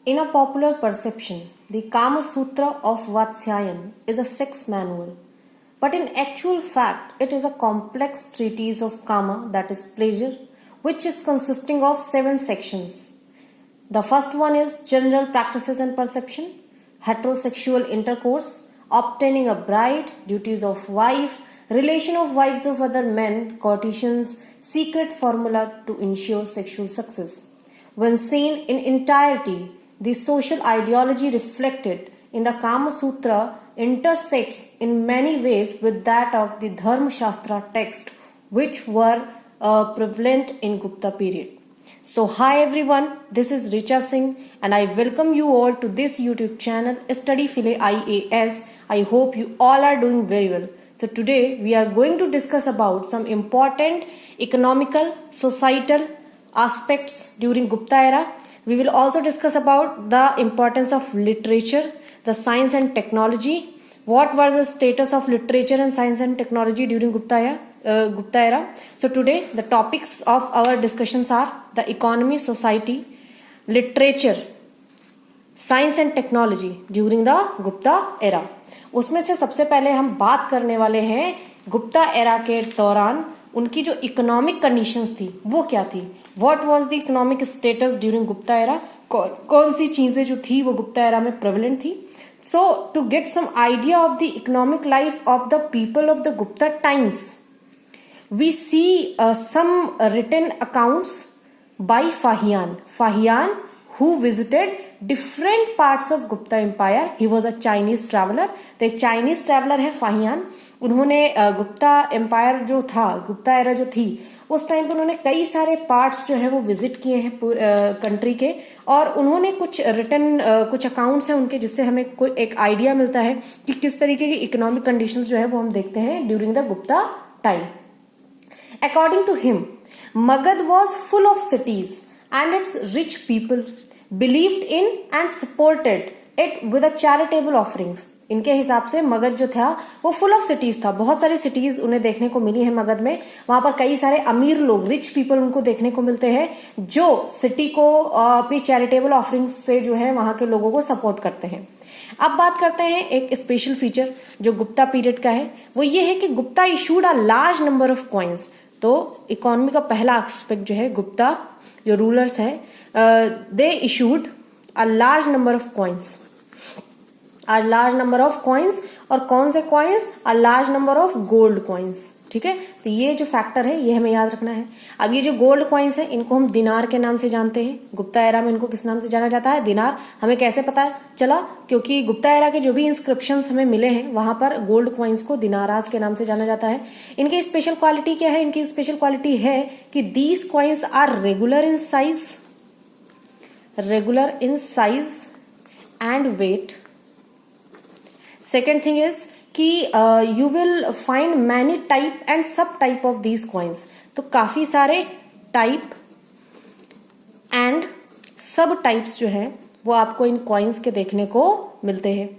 In a popular perception, the Kama Sutra of Vatsyayan is a sex manual, but in actual fact, it is a complex treatise of Kama, that is pleasure, which is consisting of 7 sections. The first one is general practices and perception, heterosexual intercourse, obtaining a bride, duties of wife, relation of wives of other men, courtesans, secret formula to ensure sexual success. When seen in entirety, the social ideology reflected in the Kama Sutra intersects in many ways with that of the Dharma Shastra text, which were prevalent in Gupta period. So hi everyone, this is Richa Singh and I welcome you all to this YouTube channel Study Phile IAS. I hope you all are doing very well. So today we are going to discuss about some important economical, societal aspects during Gupta era. We will also discuss about the importance of literature, the science and technology. What was the status of literature and science and technology during Gupta era? So today the topics of our discussions are the economy, society, literature, science and technology during the Gupta era. उसमें से सबसे पहले हम बात करने वाले हैं Gupta era के दौरान उनकी जो इकोनॉमिक कंडीशंस थी वो क्या थी. What was the economic status during Gupta era. कौन सी चीजें जो थी वो गुप्ता एरा में प्रेवलेंट थी. So to get some idea of the economic life of the people of the Gupta times we see some written accounts by Fahien who visited different parts of Gupta Empire. He was a Chinese traveler. तो एक Chinese traveller है फाहियान. उन्होंने Gupta empire जो था, Gupta era जो थी उस time पे उन्होंने कई सारे पार्ट्स जो है वो विजिट किए हैं कंट्री के, और उन्होंने कुछ रिटन कुछ अकाउंट्स हैं उनके जिससे हमें कोई एक आइडिया मिलता है कि किस तरीके की इकोनॉमिक कंडीशंस जो है वो हम देखते हैं during the Gupta time. According to him, Magadha was full of cities and its rich people believed in and supported it with a charitable offerings. इनके हिसाब से मगध जो था वो फुल ऑफ सिटीज था. बहुत सारी सिटीज उन्हें देखने को मिली है मगध में. वहां पर कई सारे अमीर लोग, रिच पीपल उनको देखने को मिलते हैं जो सिटी को अपनी चैरिटेबल ऑफरिंग्स से जो है वहां के लोगों को सपोर्ट करते हैं. अब बात करते हैं एक स्पेशल फीचर जो गुप्ता पीरियड का है. वो ये है कि Gupta issued a large number of coins. तो इकोनॉमी का पहला एस्पेक्ट जो है, गुप्ता जो रूलर्स है they issued a large number of coins. और कौन से coins? A large number of gold coins. ठीक है, तो ये जो फैक्टर है ये हमें याद रखना है. अब ये जो गोल्ड कॉइन्स है इनको हम दिनार के नाम से जानते हैं. गुप्ता एरा में इनको किस नाम से जाना जाता है? दिनार. हमें कैसे पता चला? क्योंकि गुप्ता एरा के जो भी इंस्क्रिप्शंस हमें मिले हैं वहां पर गोल्ड कॉइन्स को दिनारास के नाम से जाना जाता है. इनकी स्पेशल क्वालिटी क्या है? इनकी स्पेशल क्वालिटी है कि these coins are regular in size and weight. Second thing is कि you will find many type and sub type of these coins. तो काफी सारे टाइप एंड सब टाइप्स जो है वो आपको इन कॉइन्स के देखने को मिलते हैं.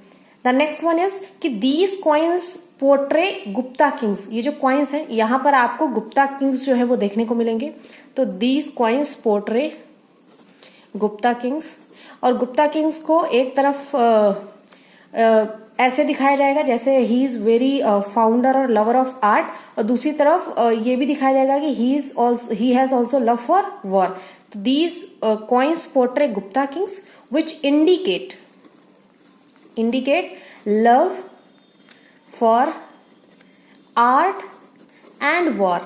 द नेक्स्ट वन इज कि these coins portray Gupta Kings. ये जो कॉइन्स है यहां पर आपको गुप्ता किंग्स जो है वो देखने को मिलेंगे. तो these coins portray Gupta Kings. और गुप्ता किंग्स को एक तरफ ऐसे दिखाया जाएगा जैसे ही इज वेरी फाउंडर और लवर ऑफ आर्ट, और दूसरी तरफ ये भी दिखाया जाएगा कि he has also love for war. These coins portray Gupta Kings which indicate love for art and war.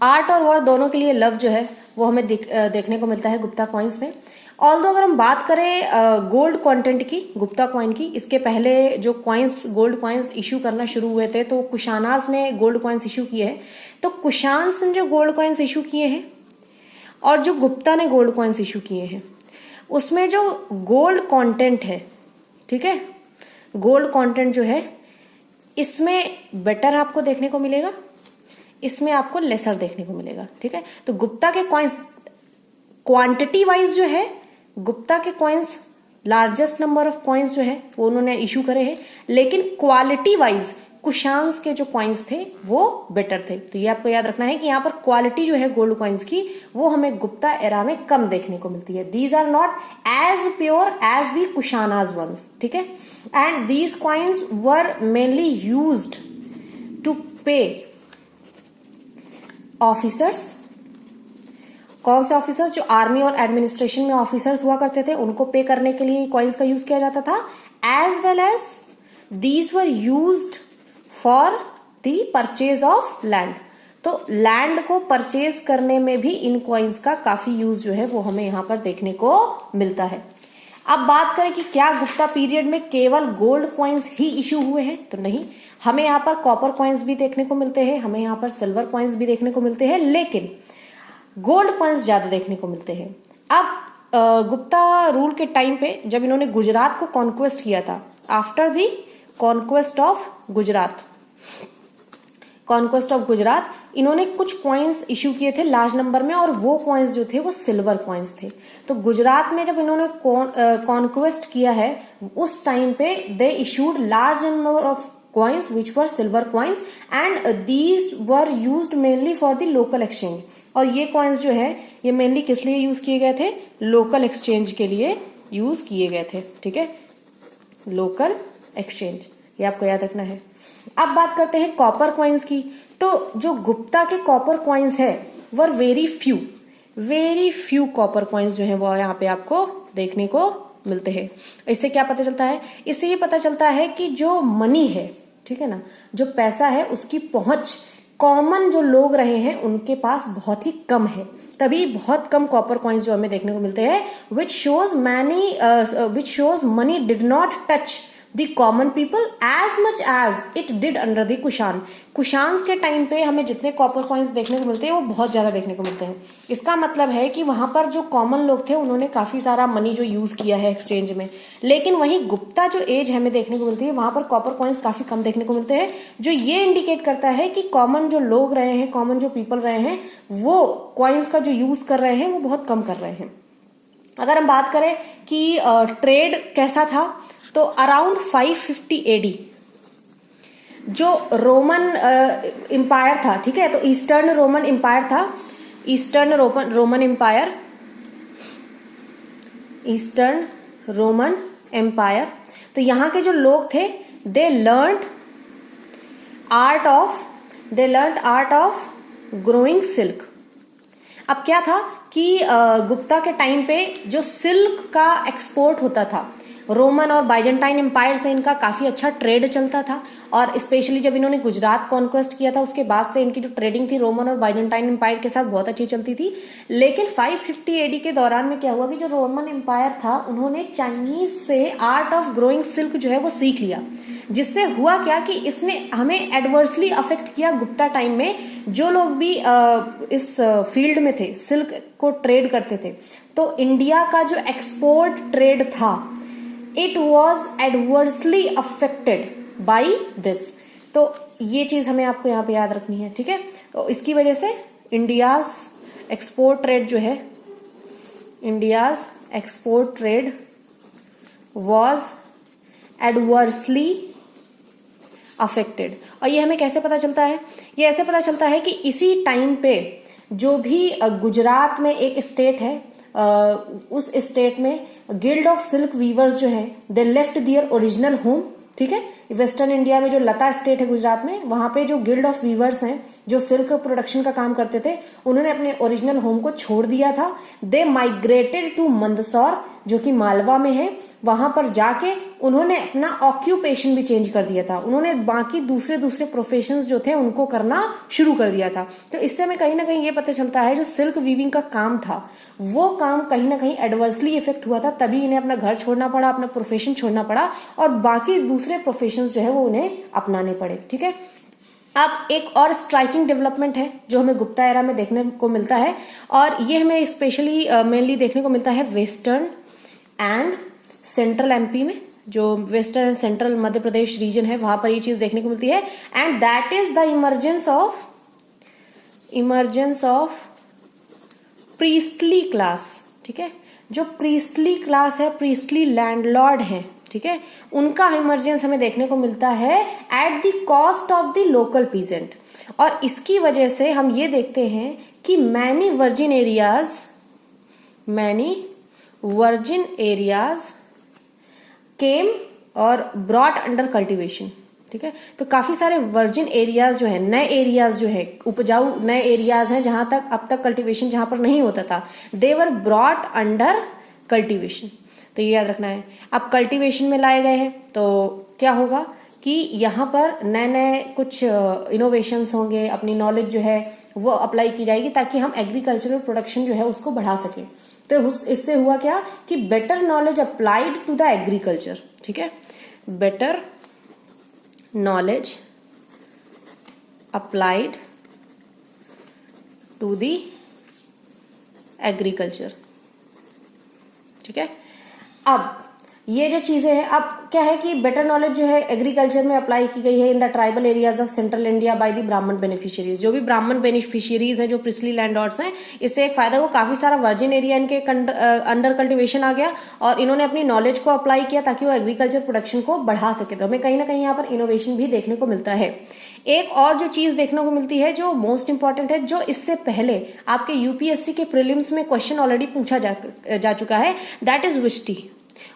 Art और वॉर दोनों के लिए लव जो है वो हमें देखने को मिलता है गुप्ता कॉइन्स में. ऑल्दो अगर हम बात करें गोल्ड कंटेंट की, गुप्ता कॉइन की, इसके पहले जो कॉइन्स, गोल्ड कॉइन्स इश्यू करना शुरू हुए थे तो कुशानास ने गोल्ड कॉइन्स इश्यू किए हैं. तो कुशान्स ने जो गोल्ड कॉइन्स इश्यू किए हैं और जो गुप्ता ने गोल्ड कॉइन्स इश्यू किए हैं उसमें जो गोल्ड कंटेंट है, ठीक है, गोल्ड कंटेंट जो है इसमें बेटर आपको देखने को मिलेगा, इसमें आपको लेसर देखने को मिलेगा. ठीक है, तो गुप्ता के कॉइन्स क्वांटिटी वाइज जो है गुप्ता के coins largest number of coins जो है वो उन्होंने इश्यू करे हैं, लेकिन क्वालिटी वाइज कुशान्स के जो कॉइन्स थे वो बेटर थे। तो ये आपको याद रखना है कि यहाँ पर क्वालिटी जो है गोल्ड कॉइन्स की वो हमें गुप्ता एरा में कम देखने को मिलती है। These are not as pure as the Kushanas ones, ठीक है। And these coins were mainly used to pay officers. कौन से ऑफिसर्स? जो आर्मी और एडमिनिस्ट्रेशन में ऑफिसर्स हुआ करते थे उनको पे करने के लिए कॉइन्स का यूज किया जाता था। As well as these were used for the purchase of land. तो लैंड को परचेज करने में भी इन कॉइन्स का काफी यूज जो है वो हमें यहाँ पर देखने को मिलता है। अब बात करें कि क्या गुप्ता पीरियड में केवल गोल्ड कॉइन्स ही इश्यू हुए हैं, तो नहीं, हमें यहाँ पर कॉपर कॉइन्स भी देखने को मिलते हैं, हमें यहाँ पर सिल्वर कॉइन्स भी देखने को मिलते हैं, लेकिन गोल्ड कॉइन्स ज्यादा देखने को मिलते हैं। अब गुप्ता रूल के टाइम पे जब इन्होंने गुजरात को कॉन्क्वेस्ट किया था, after the conquest of Gujarat, इन्होंने कुछ कॉइन्स इश्यू किए थे लार्ज नंबर में, और वो कॉइन्स जो थे वो सिल्वर कॉइन्स थे। तो गुजरात में जब इन्होंने कॉन्क्वेस्ट किया है उस टाइम पे they issued large number of coins which were silver coins and these were used mainly for the local exchange। और ये coins जो है ये mainly किस लिए यूज किए गए थे? लोकल एक्सचेंज के लिए यूज किए गए थे, ठीक है, लोकल एक्सचेंज, ये आपको याद रखना है। अब बात करते हैं कॉपर कॉइन्स की। तो जो गुप्ता के कॉपर कॉइन्स है were very few copper coins जो है वो यहाँ पे आपको देखने को मिलते हैं। इससे क्या पता चलता है? इससे ये पता चलता है कि जो मनी है, ठीक है ना, जो पैसा है उसकी पहुंच कॉमन जो लोग रहे हैं उनके पास बहुत ही कम है, तभी बहुत कम कॉपर कॉइन्स जो हमें देखने को मिलते हैं, which shows money did not touch the common people as much as it did under the Kushans के टाइम पे हमें जितने कॉपर कॉइन्स देखने को मिलते हैं वो बहुत ज्यादा देखने को मिलते हैं। इसका मतलब है कि वहां पर जो कॉमन लोग थे उन्होंने काफी सारा मनी जो यूज किया है एक्सचेंज में, लेकिन वहीं गुप्ता जो एज हमें देखने को मिलती है वहां पर कॉपर कॉइन्स काफी कम देखने को मिलते हैं, जो ये इंडिकेट करता है कि कॉमन जो लोग रहे हैं, कॉमन जो पीपल रहे हैं, वो कॉइन्स का जो यूज कर रहे हैं वो बहुत कम कर रहे हैं। अगर हम बात करें कि ट्रेड कैसा था, तो अराउंड 550 एडी जो रोमन एम्पायर था, ठीक है, तो ईस्टर्न रोमन एम्पायर था, ईस्टर्न रोमन एम्पायर। तो यहाँ के जो लोग थे they learned art of growing silk. अब क्या था कि गुप्ता के टाइम पे जो सिल्क का एक्सपोर्ट होता था, रोमन और बाइजेंटाइन एम्पायर से इनका काफी अच्छा ट्रेड चलता था, और स्पेशली जब इन्होंने गुजरात कॉन्क्वेस्ट किया था उसके बाद से इनकी जो ट्रेडिंग थी रोमन और बाइजेंटाइन एम्पायर के साथ बहुत अच्छी चलती थी। लेकिन 550 एडी के दौरान में क्या हुआ कि जो रोमन एम्पायर था उन्होंने चाइनीज से आर्ट ऑफ ग्रोइंग सिल्क जो है वो सीख लिया, जिससे हुआ क्या कि इसने हमें एडवर्सली अफेक्ट किया। गुप्ता टाइम में जो लोग भी इस फील्ड में थे, सिल्क को ट्रेड करते थे, तो इंडिया का जो एक्सपोर्ट ट्रेड था it was adversely affected by this. तो ये चीज हमें आपको यहाँ पे याद रखनी है, ठीक है। तो इसकी वजह से India's export trade was adversely affected. और ये हमें कैसे पता चलता है? ये ऐसे पता चलता है कि इसी टाइम पे जो भी गुजरात में एक स्टेट है, उस स्टेट में गिल्ड ऑफ सिल्क वीवर्स जो हैं they left their original home, ठीक है। वेस्टर्न इंडिया में जो लता स्टेट है गुजरात में, वहां पे जो गिल्ड ऑफ वीवर्स हैं जो सिल्क प्रोडक्शन का काम करते थे उन्होंने अपने ओरिजिनल होम को छोड़ दिया था। दे माइग्रेटेड टू मंदसौर जो कि मालवा में है, वहां पर जाके उन्होंने अपना ऑक्यूपेशन भी चेंज कर दिया था, उन्होंने बाकी दूसरे प्रोफेशंस जो थे उनको करना शुरू कर दिया था। तो इससे हमें कहीं ना कहीं ये पता चलता है जो सिल्क वीविंग का काम था वो काम कहीं ना कहीं एडवर्सली इफेक्ट हुआ था, तभी इन्हें अपना घर छोड़ना पड़ा, अपना प्रोफेशन छोड़ना पड़ा, और बाकी दूसरे प्रोफेशन जो है वो उन्हें अपनाने पड़े, ठीक है। अब एक और स्ट्राइकिंग डेवलपमेंट है जो हमें गुप्ता एरा में देखने को मिलता है, और ये हमें स्पेशली मेनली देखने को मिलता है वेस्टर्न एंड सेंट्रल एमपी में, जो western and central Madhya Pradesh region है वहां पर ये चीज देखने को मिलती है, and that is the emergence of priestly class, ठीक है। जो प्रीस्टली क्लास है, प्रीस्टली लैंडलॉर्ड है, ठीक है, उनका इमर्जेंस हमें देखने को मिलता है at the cost of the local peasant. और इसकी वजह से हम ये देखते हैं कि मैनी वर्जिन एरियाज केम और ब्रॉट अंडर कल्टीवेशन। ठीक है, तो काफी सारे वर्जिन एरियाज जो है, नए एरियाज जो है, उपजाऊ नए एरियाज हैं जहां तक अब तक कल्टीवेशन जहां पर नहीं होता था, दे वर ब्रॉट अंडर कल्टीवेशन। तो ये याद रखना है। अब कल्टीवेशन में लाए गए हैं तो क्या होगा कि यहाँ पर नए नए कुछ इनोवेशंस होंगे, अपनी नॉलेज जो है वो अप्लाई की जाएगी ताकि हम एग्रीकल्चरल प्रोडक्शन जो है उसको बढ़ा सकें। तो इससे हुआ क्या कि better knowledge applied to the agriculture. ठीक है, better knowledge applied to the agriculture. ठीक है, अब ये जो चीजें हैं, अब क्या है कि बेटर नॉलेज जो है एग्रीकल्चर में अप्लाई की गई है in the tribal areas of central India by the ब्राह्मण बेनिफिशियरीज। जो भी ब्राह्मण बेनिफिशियरीज हैं, जो प्रिस्ली लैंडलॉर्ड्स हैं, इससे एक फायदा हुआ, काफी सारा वर्जिन एरिया इनके अंडर कल्टीवेशन आ गया और इन्होंने अपनी नॉलेज को अप्लाई किया ताकि वो एग्रीकल्चर प्रोडक्शन को बढ़ा सके। तो हमें कहीं ना कहीं यहाँ पर इनोवेशन भी देखने को मिलता है। एक और जो चीज देखने को मिलती है जो मोस्ट इंपॉर्टेंट है, जो इससे पहले आपके यूपीएससी के प्रीलिम्स में क्वेश्चन ऑलरेडी पूछा जा चुका है, that is vishti.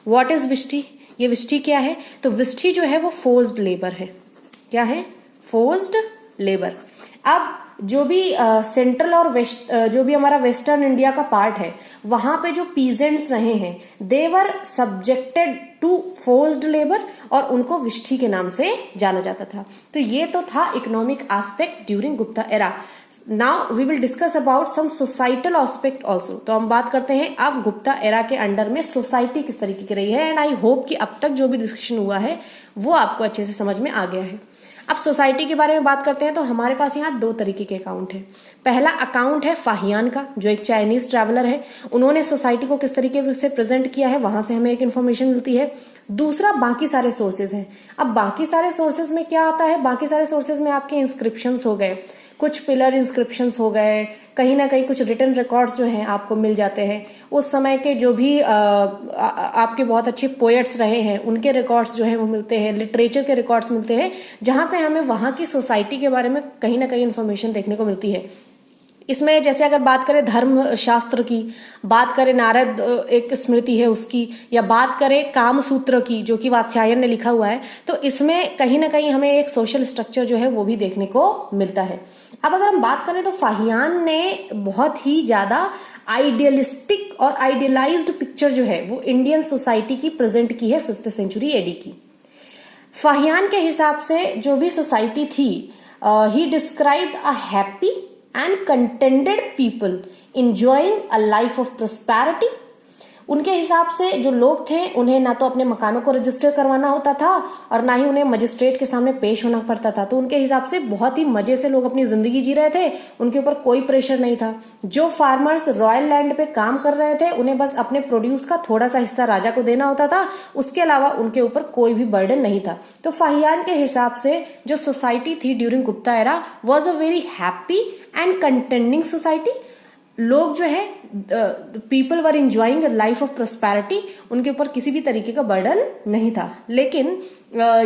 What is vishti? ये विस्टी क्या है? तो विस्टी जो है वो फोर्स्ड लेबर है। क्या है? Forced labour. अब जो भी सेंट्रल और वेस्ट, जो भी हमारा वेस्टर्न इंडिया का पार्ट है, वहां पे जो पीजेंट्स रहे हैं, दे वर सब्जेक्टेड टू फोर्स्ड लेबर और उनको विस्टी के नाम से जाना जाता था। तो ये तो था economic aspect during Gupta era. Now we will discuss about some societal aspect also. तो हम बात करते हैं अब गुप्ता एरा के अंडर में सोसाइटी किस तरीके की रही है। एंड आई होप कि अब तक जो भी डिस्कशन हुआ है वो आपको अच्छे से समझ में आ गया है। अब सोसाइटी के बारे में बात करते हैं तो हमारे पास यहाँ दो तरीके के अकाउंट है। पहला अकाउंट है फाहियान का, जो एक चाइनीज ट्रैवलर है, उन्होंने सोसाइटी को किस तरीके से प्रेजेंट किया है, वहां से हमें एक इन्फॉर्मेशन मिलती है। दूसरा बाकी सारे सोर्सेज हैं। अब बाकी सारे सोर्सेज में क्या आता है? बाकी सारे सोर्सेज में आपके इंस्क्रिप्शंस हो गए, कुछ पिलर इंस्क्रिप्शंस हो गए, कहीं ना कहीं कुछ रिटन रिकॉर्ड्स जो हैं आपको मिल जाते हैं। उस समय के जो भी आपके बहुत अच्छे पोएट्स रहे हैं उनके रिकॉर्ड्स जो हैं वो मिलते हैं, लिटरेचर के रिकॉर्ड्स मिलते हैं, जहां से हमें वहां की सोसाइटी के बारे में कहीं ना कहीं इन्फॉर्मेशन देखने को मिलती है। इसमें जैसे अगर बात करें धर्म शास्त्र की, बात करें नारद एक स्मृति है उसकी, या बात करें काम सूत्र की जो कि वात्स्यायन ने लिखा हुआ है, तो इसमें कहीं ना कहीं हमें एक सोशल स्ट्रक्चर जो है वो भी देखने को मिलता है। अब अगर हम बात करें तो फाहियान ने बहुत ही ज्यादा आइडियलिस्टिक और आइडियलाइज्ड पिक्चर जो है वो इंडियन सोसाइटी की प्रेजेंट की है 5th सेंचुरी एडी की। फाहियान के हिसाब से जो भी सोसाइटी थी, ही described a happy and contented people enjoying a life of prosperity। उनके हिसाब से जो लोग थे उन्हें ना तो अपने मकानों को रजिस्टर करवाना होता था और ना ही उन्हें मजिस्ट्रेट के सामने पेश होना पड़ता था। तो उनके हिसाब से बहुत ही मजे से लोग अपनी जिंदगी जी रहे थे, उनके ऊपर कोई प्रेशर नहीं था। जो फार्मर्स रॉयल लैंड पे काम कर रहे थे उन्हें बस अपने प्रोड्यूस का थोड़ा सा हिस्सा राजा को देना होता था, उसके अलावा उनके ऊपर कोई भी बर्डन नहीं था। तो फाहियान के हिसाब से जो सोसाइटी थी during Gupta era was a very happy and contending society. लोग जो है people were enjoying life of prosperity, उनके ऊपर किसी भी तरीके का बर्डन नहीं था। लेकिन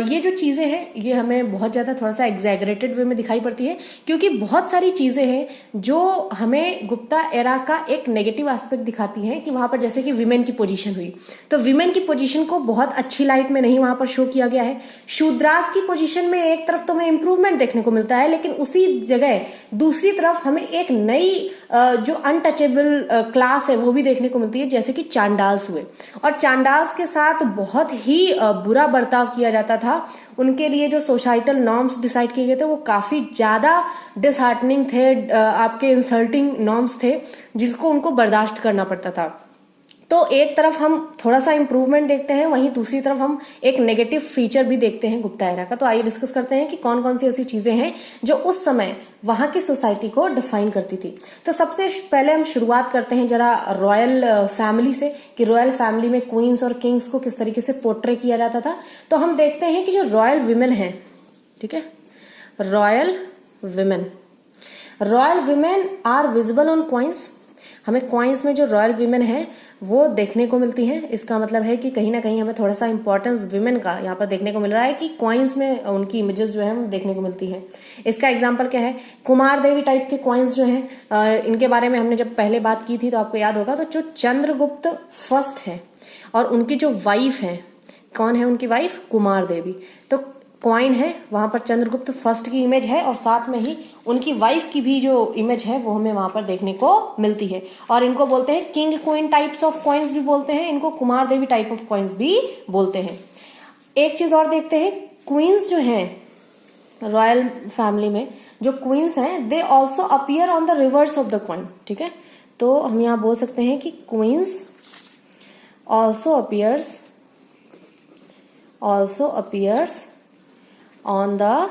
ये जो चीजें हैं ये हमें बहुत ज्यादा थोड़ा सा एग्जैगरेटेड वे में दिखाई पड़ती है, क्योंकि बहुत सारी चीजें हैं जो हमें गुप्ता एरा का एक नेगेटिव एस्पेक्ट दिखाती हैं कि वहां पर जैसे कि विमेन की पोजीशन हुई, तो विमेन की पोजीशन को बहुत अच्छी लाइट में नहीं वहां पर शो किया गया है। शूद्रास की पोजीशन में एक तरफ तो हमें इंप्रूवमेंट देखने को मिलता है, लेकिन उसी जगह दूसरी तरफ हमें एक नई जो अनटचेबल क्लास है वो भी देखने को मिलती है, जैसे कि चांडाल्स हुए। और चांडाल्स के साथ बहुत ही बुरा बर्ताव किया जाता था। उनके लिए जो सोसाइटल नॉर्म्स डिसाइड किए गए थे वो काफी ज्यादा डिसहार्टनिंग थे, आपके इंसल्टिंग नॉर्म्स थे जिसको उनको बर्दाश्त करना पड़ता था। तो एक तरफ हम थोड़ा सा इंप्रूवमेंट देखते हैं, वहीं दूसरी तरफ हम एक नेगेटिव फीचर भी देखते हैं गुप्ता एरा का। तो आइए डिस्कस करते हैं कि कौन कौन सी ऐसी चीजें हैं जो उस समय वहां की सोसाइटी को डिफाइन करती थी। तो सबसे पहले हम शुरुआत करते हैं जरा रॉयल फैमिली से, कि रॉयल फैमिली में क्वींस और किंग्स को किस तरीके से पोर्ट्रे किया जाता था। तो हम देखते हैं कि जो रॉयल विमेन है, ठीक है, royal women are visible on coins. हमें कॉइन्स में जो रॉयल वीमेन है वो देखने को मिलती हैं। इसका मतलब है कि कहीं ना कहीं हमें थोड़ा सा इंपॉर्टेंस वीमेन का यहाँ पर देखने को मिल रहा है कि कॉइन्स में उनकी इमेजेस जो है वो देखने को मिलती है। इसका एग्जाम्पल क्या है, कुमार देवी टाइप के कॉइन्स जो हैं, इनके बारे में हमने जब पहले बात की थी तो आपको याद होगा। तो जो चंद्रगुप्त फर्स्ट है और उनकी जो वाइफ है, कौन है उनकी वाइफ, कुमार देवी। तो कॉइन है वहां पर चंद्रगुप्त फर्स्ट की इमेज है और साथ में ही उनकी वाइफ की भी जो इमेज है वो हमें वहां पर देखने को मिलती है। और इनको बोलते हैं king queen types of coins भी बोलते हैं, इनको कुमार देवी टाइप ऑफ कॉइन्स भी बोलते हैं। एक चीज और देखते हैं, क्वींस जो हैं रॉयल फैमिली में, जो क्वींस हैं they also appear on the reverse of the coin. ठीक है, तो हम यहाँ बोल सकते हैं कि queens also appears on the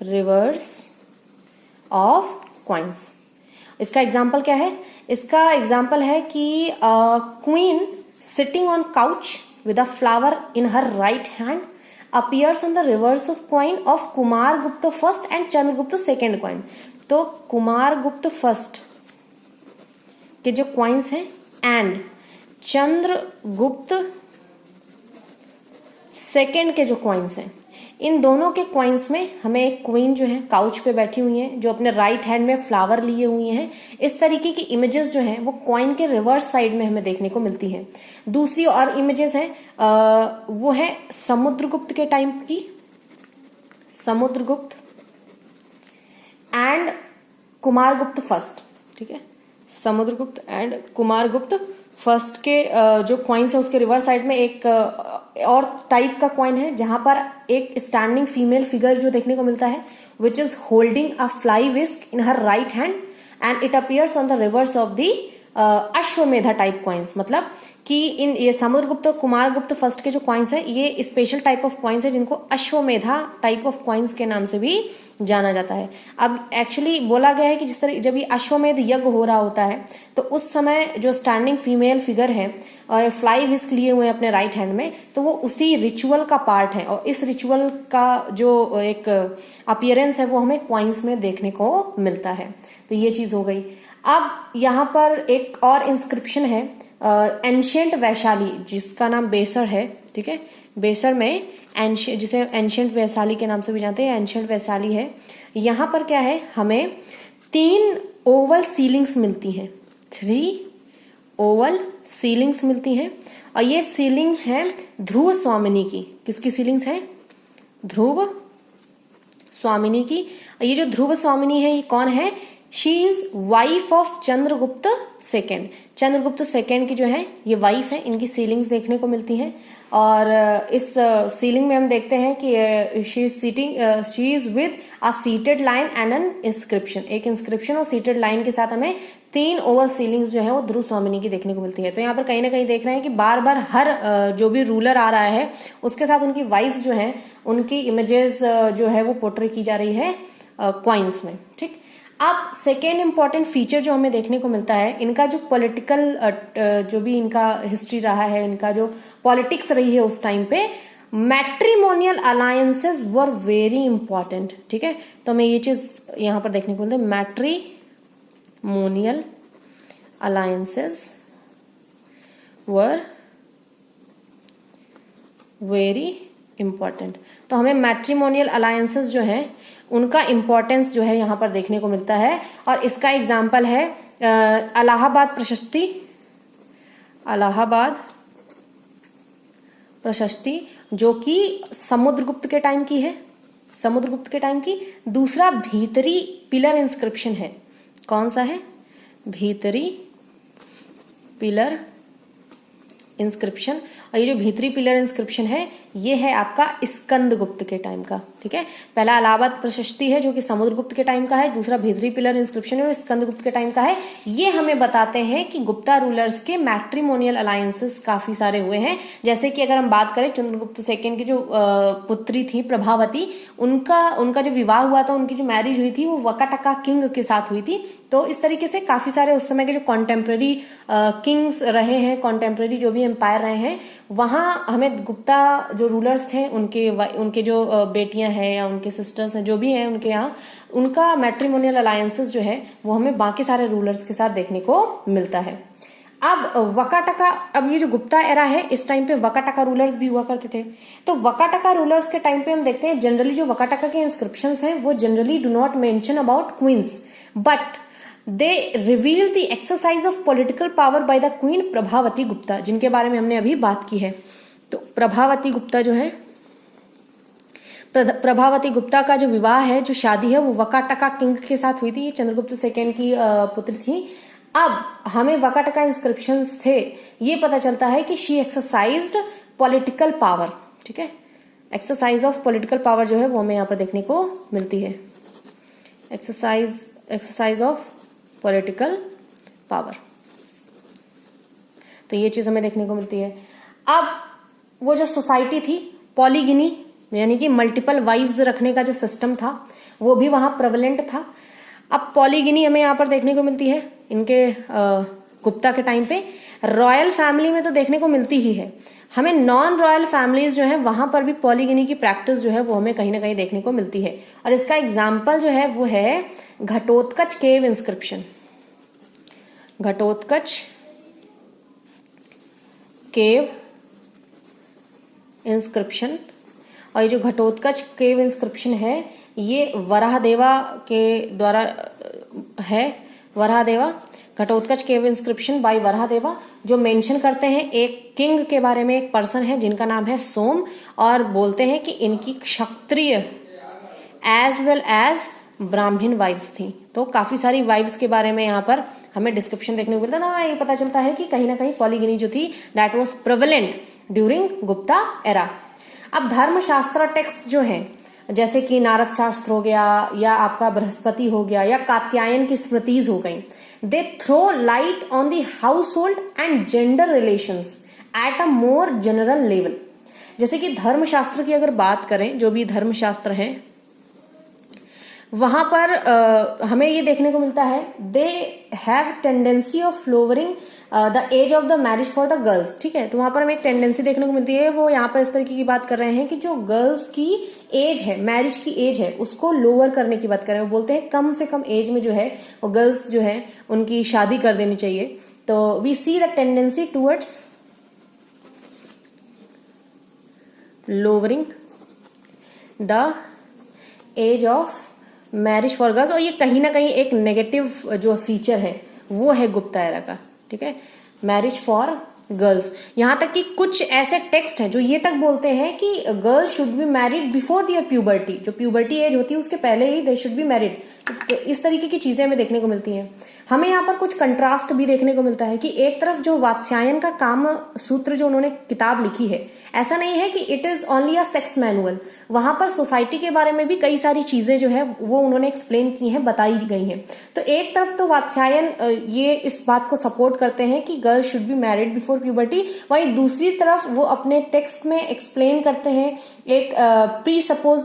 reverse of coins। इसका एग्जाम्पल क्या है, इसका एग्जाम्पल है कि queen sitting on couch with a flower in her right hand appears on the reverse of coin of Kumar Gupta first and Chandragupta second coin. तो Kumar Gupta first के जो coins हैं एंड चंद्रगुप्त सेकेंड के जो कॉइन्स हैं, इन दोनों के कॉइन्स में हमें एक क्वीन जो है काउच पे बैठी हुई है, जो अपने राइट हैंड में फ्लावर लिए हुई हैं। इस तरीके की इमेजेस जो हैं वो कॉइन के रिवर्स साइड में हमें देखने को मिलती हैं। दूसरी और इमेजेस हैं वो है समुद्रगुप्त के टाइम की, समुद्रगुप्त एंड कुमारगुप्त फर्स्ट। ठीक है, समुद्रगुप्त एंड कुमारगुप्त फर्स्ट के जो कॉइन्स है उसके रिवर्स साइड में एक और टाइप का कॉइन है जहां पर एक स्टैंडिंग फीमेल फिगर जो देखने को मिलता है, which is holding a fly whisk in her right hand and it appears on the reverse of the Ashvamedha type coins. मतलब कि इन ये समुद्रगुप्त और कुमारगुप्त फर्स्ट के जो कॉइन्स है ये स्पेशल टाइप ऑफ कॉइन्स है जिनको अश्वमेधा टाइप ऑफ कॉइन्स के नाम से भी जाना जाता है। अब एक्चुअली बोला गया है कि जिस तरह जब ये अश्वमेध यज्ञ हो रहा होता है तो उस समय जो स्टैंडिंग फीमेल फिगर है फ्लाई विस्क लिए हुए अपने राइट हैंड में, तो वो उसी रिचुअल का पार्ट है और इस रिचुअल का जो एक अपीयरेंस है वो हमें कॉइन्स में देखने को मिलता है। तो ये चीज हो गई। अब यहाँ पर एक और इंस्क्रिप्शन है एंशियंट वैशाली, जिसका नाम बेसर है। ठीक है, बेसर में जिसे एंशियंट वैशाली के नाम से भी जानते हैं, एंशियंट वैशाली है। यहाँ पर क्या है, हमें 3 ओवल सीलिंग्स मिलती हैं, 3 ओवल सीलिंग्स मिलती हैं और ये सीलिंग्स हैं ध्रुव स्वामिनी की। किसकी सीलिंग्स हैं, ध्रुव स्वामिनी की। और ये जो ध्रुव स्वामिनी है ये कौन है, she is wife of Chandragupta second. Chandragupta second की जो है ये वाइफ है, इनकी सीलिंग्स देखने को मिलती हैं। और इस सीलिंग में हम देखते हैं कि she is with a seated line and N inscription. एक इंस्क्रिप्शन और सीटेड लाइन के साथ हमें 3 ओवल सीलिंग्स जो है वो ध्रुव स्वामिनी की देखने को मिलती है। तो यहाँ पर कहीं ना कहीं देख रहे हैं कि बार बार हर जो भी रूलर आ रहा है उसके साथ उनकी वाइफ जो है उनकी इमेजेस जो है वो पोर्ट्रे की जा रही है कॉइन्स में। ठीक, अब सेकेंड इंपॉर्टेंट फीचर जो हमें देखने को मिलता है, इनका जो पॉलिटिकल जो भी इनका हिस्ट्री रहा है, इनका जो पॉलिटिक्स रही है उस टाइम पे, matrimonial alliances were very important. ठीक है, तो हमें ये चीज यहां पर देखने को मिलता है, matrimonial alliances were very important. तो हमें मैट्रिमोनियल अलायंसेस जो है उनका इंपॉर्टेंस जो है यहां पर देखने को मिलता है। और इसका एग्जाम्पल है इलाहाबाद प्रशस्ति, इलाहाबाद प्रशस्ति जो कि समुद्रगुप्त के टाइम की है, समुद्रगुप्त के टाइम की। दूसरा भीतरी पिलर इंस्क्रिप्शन है, कौन सा है, भीतरी पिलर इंस्क्रिप्शन। और ये जो भीतरी पिलर इंस्क्रिप्शन है ये है आपका स्कंदगुप्त के टाइम का। ठीक है, पहला इलाहाबाद प्रशस्ति है जो कि समुद्रगुप्त के टाइम का है, दूसरा भीतरी पिलर इंस्क्रिप्शन है वो स्कंदगुप्त के टाइम का है। ये हमें बताते हैं कि गुप्ता रूलर्स के मैट्रिमोनियल अलायंसेस काफी सारे हुए हैं। जैसे कि अगर हम बात करें चंद्रगुप्त सेकेंड की जो पुत्री थी प्रभावती, उनका जो विवाह हुआ था, उनकी जो मैरिज हुई थी वो वकाटका किंग के साथ हुई थी। तो इस तरीके से काफी सारे उस समय के जो कॉन्टेम्प्रेरी किंग्स रहे हैं, कॉन्टेम्प्रेरी जो भी एम्पायर रहे हैं, वहां हमें गुप्ता जो रूलर्स थे उनके जो बेटियां हैं या उनके सिस्टर्स हैं जो भी हैं उनके यहाँ, उनका मैट्रिमोनियल अलायंसेस जो है वो हमें बाकी सारे रूलर्स के साथ देखने को मिलता है। अब वकाटका, अब ये जो गुप्ता एरा है इस टाइम पे वकाटका रूलर्स भी हुआ करते थे। तो वकाटका रूलर्स के टाइम पे हम देखते हैं जनरली जो वकाटका के इंस्क्रिप्शंस हैं वो generally do not mention about queens, but they reveal the exercise of political power by the queen Prabhavati Gupta, जिनके बारे में हमने अभी बात की है। तो प्रभावती गुप्ता जो है, प्रभावती गुप्ता का जो विवाह है, जो शादी है, वो वकाटका किंग के साथ हुई थी। ये चंद्रगुप्त सेकेंड की पुत्री थी। अब हमें वकाटका इंस्क्रिप्शंस थे, ये पता चलता है कि शी एक्सरसाइज्ड पॉलिटिकल पावर, ठीक है, एक्सरसाइज ऑफ पॉलिटिकल पावर जो है वो हमें यहाँ पर देखने को मिलती है, एक्सरसाइज ऑफ पॉलिटिकल पावर। तो ये चीज हमें देखने को मिलती है। अब वो जो सोसाइटी थी पॉलीगिनी, यानी कि मल्टीपल वाइफ्स रखने का जो सिस्टम था वो भी वहां प्रेवलेंट था। अब पॉलीगिनी हमें यहाँ पर देखने को मिलती है इनके गुप्ता के टाइम पे। रॉयल फैमिली में तो देखने को मिलती ही है, हमें नॉन रॉयल फैमिलीज जो है वहां पर भी पॉलीगिनी की प्रैक्टिस जो है वो हमें कहीं ना कहीं देखने को मिलती है। और इसका एग्जाम्पल जो है वो है घटोत्कच केव इंस्क्रिप्शन, घटोत्कच केव इंस्क्रिप्शन। और ये जो घटोत्कच केव इंस्क्रिप्शन है ये वराहदेवा के द्वारा है, वराहदेवा, घटोत्कच केव इंस्क्रिप्शन बाय वराहदेवा, जो मेंशन करते हैं एक किंग के बारे में, एक पर्सन है जिनका नाम है सोम, और बोलते हैं कि इनकी क्षत्रिय एज वेल एज ब्राह्मण वाइफ्स थी। तो काफी सारी वाइफ्स के बारे में यहाँ पर हमें डिस्क्रिप्शन देखने को मिलता है। ना ये पता चलता है कि कहीं ना कहीं पॉलीगिनी जो थी that was prevalent during Gupta era. अब धर्मशास्त्र टेक्स्ट जो है जैसे कि नारद शास्त्र हो गया या आपका बृहस्पति हो गया या कात्यायन की स्मृतिज हो गई, they throw light on the हाउस होल्ड and gender relations at a more general level. जैसे कि धर्मशास्त्र की अगर बात करें, जो भी धर्मशास्त्र है वहां पर हमें ये देखने को मिलता है they have tendency of lowering the age of the marriage for the girls, ठीक है। तो वहां पर हमें एक टेंडेंसी देखने को मिलती है, वो यहाँ पर इस तरीके की बात कर रहे हैं कि जो गर्ल्स की एज है, मैरिज की एज है, उसको लोअर करने की बात कर रहे हैं। वो बोलते हैं कम से कम एज में जो है वो गर्ल्स जो है उनकी शादी कर देनी चाहिए। तो we see the tendency towards lowering the age of marriage for girls, और ये कहीं ना कहीं एक नेगेटिव जो फीचर है वो है गुप्ता एरा का, ठीक है, मैरिज फॉर गर्ल्स। यहां तक कि कुछ ऐसे टेक्स्ट हैं जो ये तक बोलते हैं कि girls should be married before their puberty, जो प्यूबर्टी एज होती है उसके पहले ही दे शुड बी मैरिड। तो इस तरीके की चीजें हमें देखने को मिलती हैं। हमें यहाँ पर कुछ कंट्रास्ट भी देखने को मिलता है कि एक तरफ जो वात्स्यायन का काम सूत्र जो उन्होंने किताब लिखी है, ऐसा नहीं है कि it is only a sex manual, वहां पर सोसाइटी के बारे में भी कई सारी चीजें जो है वो उन्होंने एक्सप्लेन की हैं, बताई गई हैं। तो एक तरफ तो वात्स्यायन ये इस बात को सपोर्ट करते हैं कि girls should be married before puberty, वहीं दूसरी तरफ वो अपने टेक्स्ट में एक्सप्लेन करते हैं एक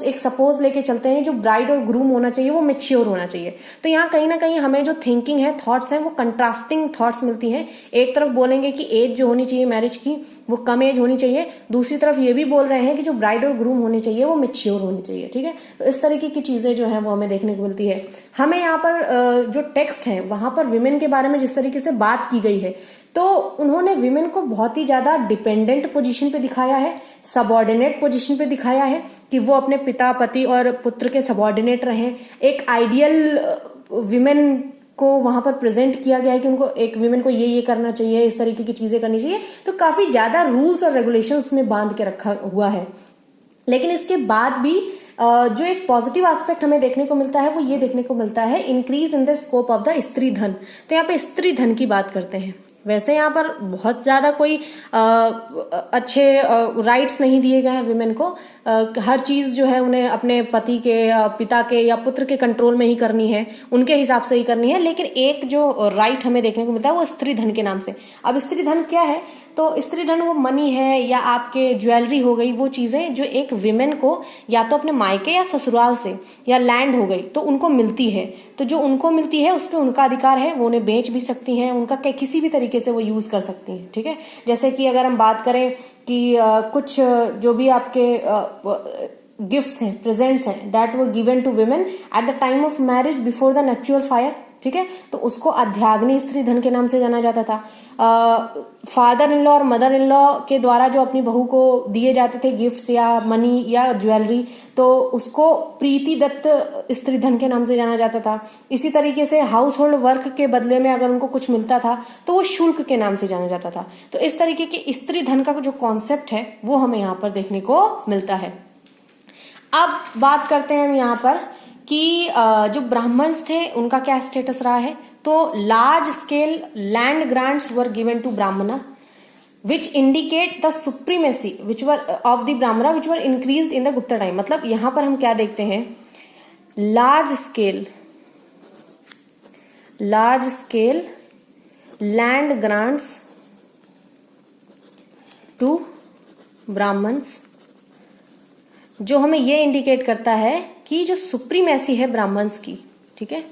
एक सपोज लेके चलते हैं जो ब्राइड और ग्रूम होना चाहिए वो मेच्योर होना चाहिए। तो यहाँ कहीं ना कहीं हमें जो थिंकिंग है, थॉट्स हैं, वो कंट्रास्टिंग थॉट्स मिलती हैं। एक तरफ बोलेंगे कि एज जो होनी चाहिए मैरिज की वो कम एज होनी चाहिए, दूसरी तरफ ये भी बोल रहे हैं कि जो ब्राइड और ग्रूम होने चाहिए वो मेच्योर होनी चाहिए, ठीक है। तो इस तरीके की चीजें जो है वो हमें देखने को मिलती है। हमें यहाँ पर जो टेक्स्ट है वहां पर विमेन के बारे में जिस तरीके से बात की गई है, तो उन्होंने विमेन को बहुत ही ज्यादा डिपेंडेंट पोजीशन पे दिखाया है, सबऑर्डिनेट पोजीशन पे दिखाया है कि वो अपने पिता, पति और पुत्र के सबऑर्डिनेट रहे। एक आइडियल विमेन को वहां पर प्रेजेंट किया गया है कि उनको एक विमेन को ये करना चाहिए, इस तरीके की चीजें करनी चाहिए। तो काफी ज्यादा रूल्स और रेगुलेशंस में बांध के रखा हुआ है। लेकिन इसके बाद भी जो एक पॉजिटिव एस्पेक्ट हमें देखने को मिलता है वो ये देखने को मिलता है increase in the scope of the स्त्री धन। तो यहाँ पे स्त्री धन की बात करते हैं। वैसे यहाँ पर बहुत ज्यादा कोई अच्छे राइट्स नहीं दिए गए हैं विमेन को। हर चीज जो है उन्हें अपने पति के, पिता के या पुत्र के कंट्रोल में ही करनी है, उनके हिसाब से ही करनी है। लेकिन एक जो राइट हमें देखने को मिलता है वो स्त्री धन के नाम से। अब स्त्री धन क्या है? तो स्त्री धन वो मनी है या आपके ज्वेलरी हो गई, वो चीजें जो एक विमेन को या तो अपने मायके या ससुराल से या लैंड हो गई तो उनको मिलती है, तो जो उनको मिलती है उस पर उनका अधिकार है, वो उन्हें बेच भी सकती हैं, उनका किसी भी तरीके से वो यूज कर सकती हैं। ठीक है, जैसे कि अगर हम बात करें कि कुछ जो भी आपके गिफ्ट्स हैं, प्रेजेंट्स हैं, that were given to women at the time of marriage before the nuptial fire. ठीक है, तो उसको अध्याग्नि स्त्री धन के नाम से जाना जाता था। फादर इन लॉ और मदर इन लॉ के द्वारा जो अपनी बहू को दिए जाते थे गिफ्ट्स या मनी या ज्वेलरी, तो उसको प्रीति दत्त स्त्री धन के नाम से जाना जाता था। इसी तरीके से हाउस होल्ड वर्क के बदले में अगर उनको कुछ मिलता था तो वो शुल्क के नाम से जाना जाता था। तो इस तरीके के स्त्री धन का जो कॉन्सेप्ट है वो हमें यहाँ पर देखने को मिलता है। अब बात करते हैं हम यहाँ पर कि जो ब्राह्मण्स थे उनका क्या स्टेटस रहा है। तो large scale land grants were given to Brahmana which indicate the supremacy which were of the Brahmana which were increased in the Gupta time. मतलब यहाँ पर हम क्या देखते हैं, large scale land grants to Brahmans, जो हमें ये इंडिकेट करता है कि जो सुप्रीमेसी है ब्राह्मण्स की, ठीक है,